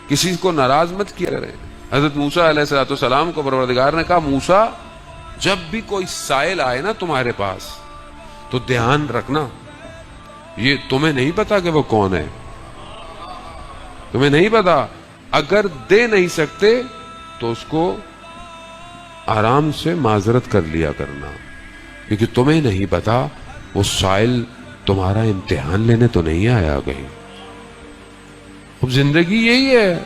کسی کو ناراض مت کیا کریں. حضرت موسیٰ علیہ السلام کو پروردگار نے کہا موسیٰ جب بھی کوئی سائل آئے نا تمہارے پاس تو دھیان رکھنا یہ تمہیں نہیں پتا کہ وہ کون ہے, تمہیں نہیں پتا. اگر دے نہیں سکتے تو اس کو آرام سے معذرت کر لیا کرنا, کیونکہ تمہیں نہیں پتا وہ سائل تمہارا امتحان لینے تو نہیں آیا کہیں. اب زندگی یہی ہے,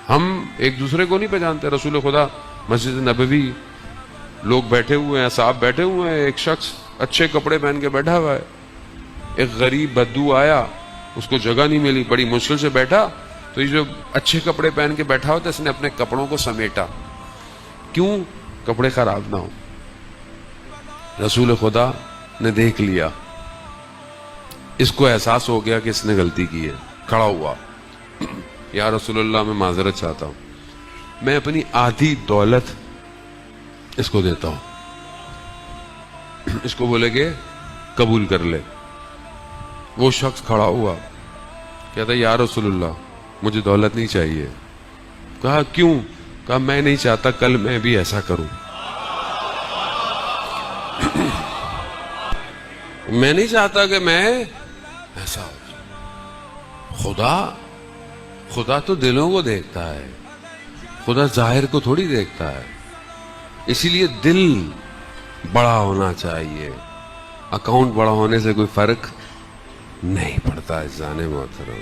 ہم ایک دوسرے کو نہیں پہچانتے. رسول خدا مسجد نبوی لوگ بیٹھے ہوئے ہیں, صاحب بیٹھے ہوئے ہیں, ایک شخص اچھے کپڑے پہن کے بیٹھا ہوا ہے, ایک غریب بدو آیا, اس کو جگہ نہیں ملی, بڑی مشکل سے بیٹھا, تو یہ جو اچھے کپڑے پہن کے بیٹھا ہوتا ہے اس نے اپنے کپڑوں کو سمیٹا, کیوں؟ کپڑے خراب نہ ہو. رسول خدا نے دیکھ لیا, اس کو احساس ہو گیا کہ اس نے غلطی کی ہے, کھڑا ہوا, یا رسول اللہ میں معذرت چاہتا ہوں, میں اپنی آدھی دولت اس کو دیتا ہوں, اس کو بولے کہ قبول کر لے. وہ شخص کھڑا ہوا, کہتا یا رسول اللہ مجھے دولت نہیں چاہیے. کہا کیوں؟ کہا میں نہیں چاہتا کل میں بھی ایسا کروں, میں نہیں چاہتا کہ میں ایسا ہو. خدا تو دلوں کو دیکھتا ہے, خدا ظاہر کو تھوڑی دیکھتا ہے. اسی لیے دل بڑا ہونا چاہیے, اکاؤنٹ بڑا ہونے سے کوئی فرق نہیں پڑتا. جانے محترم